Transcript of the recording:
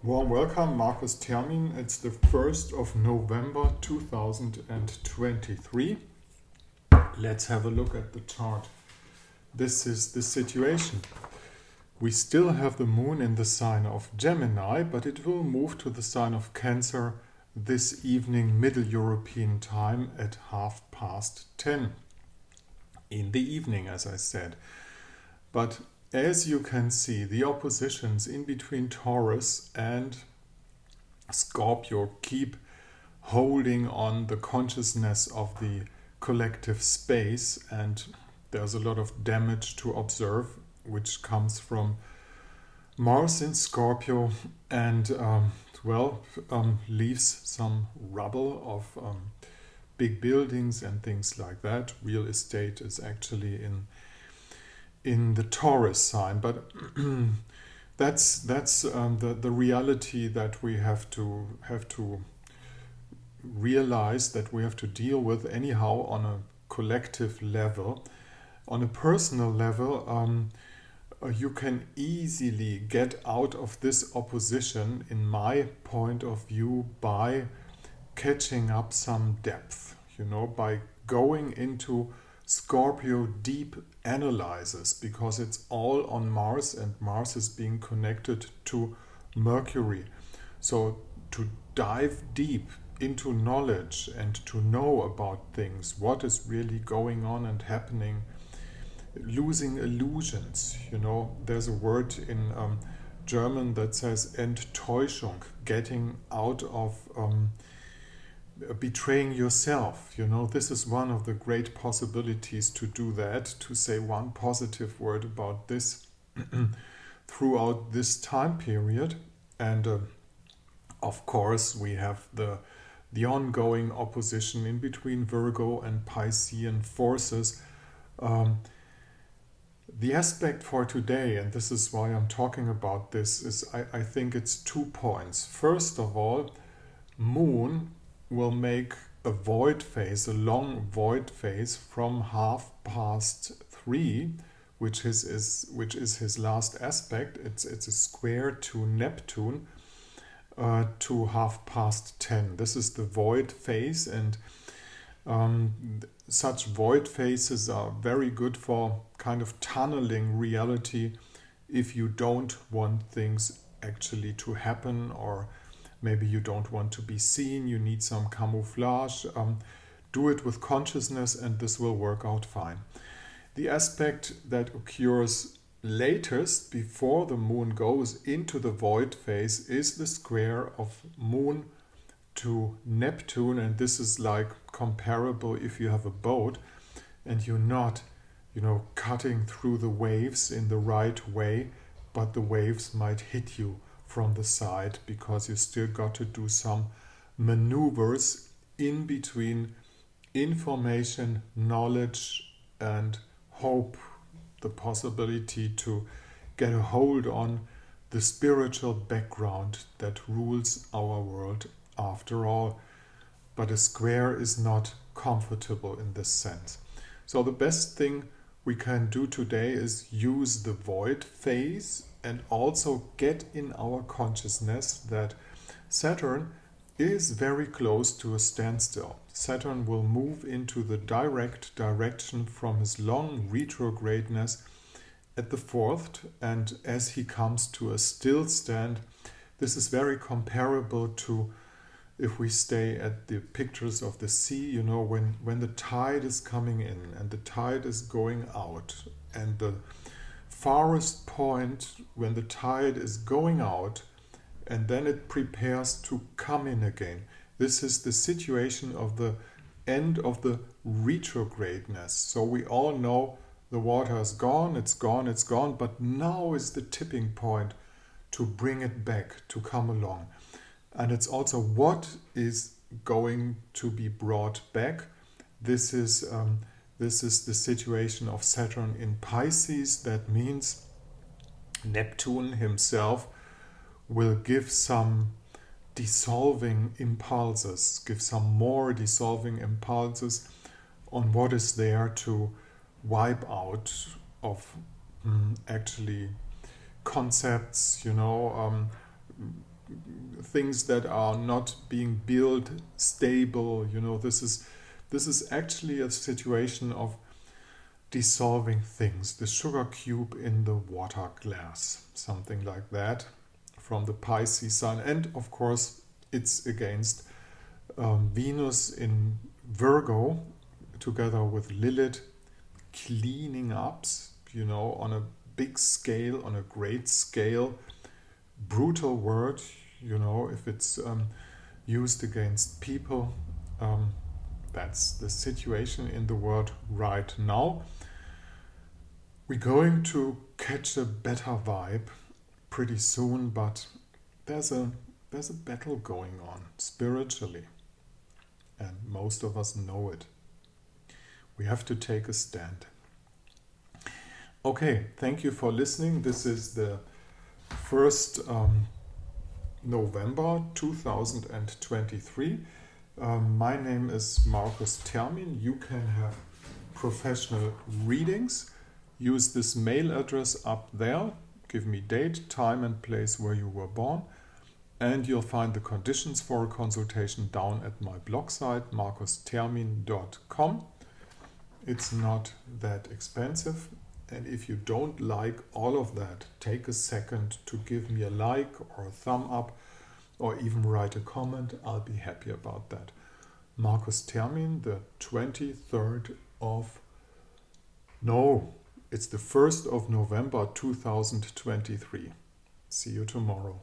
Warm welcome, Markus Termin. It's the 1st of November 2023. Let's have a look at the chart. This is the situation. We still have the moon in the sign of Gemini, but it will move to the sign of Cancer this evening, Middle European time at 10:30 in the evening, as I said. But as you can see, the oppositions in between Taurus and Scorpio keep holding on the consciousness of the collective space, and there's a lot of damage to observe, which comes from Mars in Scorpio and leaves some rubble of big buildings and things like that. Real estate is actually in the Taurus sign, but that's the reality that we have to realize, that we have to deal with anyhow on a collective level. On a personal level, you can easily get out of this opposition, in my point of view, by catching up some depth, by going into Scorpio deep analysis, because it's all on Mars, and Mars is being connected to Mercury. So to dive deep into knowledge and to know about things, what is really going on and happening, losing illusions. There's a word in German that says Enttäuschung, getting out of betraying yourself. This is one of the great possibilities to do that, to say one positive word about this throughout this time period. And of course we have the ongoing opposition in between Virgo and Piscean forces. The aspect for today, and this is why I'm talking about this, is I think it's 2 points. First of all, Moon will make a void phase, a long void phase from 3:30, which is his last aspect. It's a square to Neptune to 10:30. This is the void phase, and such void phases are very good for kind of tunneling reality if you don't want things actually to happen, or maybe you don't want to be seen, you need some camouflage. Do it with consciousness and this will work out fine. The aspect that occurs latest, before the moon goes into the void phase, is the square of Moon to Neptune, and this is like comparable if you have a boat and you're not, cutting through the waves in the right way, but the waves might hit you from the side, because you still got to do some maneuvers in between information, knowledge, and hope, the possibility to get a hold on the spiritual background that rules our world after all. But a square is not comfortable in this sense. So the best thing we can do today is use the void phase and also get in our consciousness that Saturn is very close to a standstill. Saturn will move into the direct direction from his long retrogradeness at the 4th, and as he comes to a still stand, this is very comparable to, if we stay at the pictures of the sea, when the tide is coming in and the tide is going out, and the farthest point when the tide is going out and then it prepares to come in again. This is the situation of the end of the retrogradeness. So we all know the water is gone, it's gone, it's gone, but now is the tipping point to bring it back, to come along. And it's also what is going to be brought back. This is the situation of Saturn in Pisces. That means Neptune himself will give some dissolving impulses, give some more dissolving impulses on what is there to wipe out of actually concepts, things that are not being built stable. This is actually a situation of dissolving things, the sugar cube in the water glass, something like that, from the Pisces sign. And of course it's against Venus in Virgo together with Lilith, cleaning ups, on a big scale, on a great scale. Brutal word, if it's used against people. That's the situation in the world right now. We're going to catch a better vibe pretty soon, but there's a battle going on spiritually, and most of us know it. We have to take a stand. Okay, thank you for listening. This is the 1st November 2023. My name is Markus Termin. You can have professional readings. Use this mail address up there. Give me date, time and place where you were born. And you'll find the conditions for a consultation down at my blog site, markustermin.com. It's not that expensive. And if you don't like all of that, take a second to give me a like or a thumb up, or even write a comment. I'll be happy about that. Markus Termin, the 23rd of... No, it's the 1st of November 2023. See you tomorrow.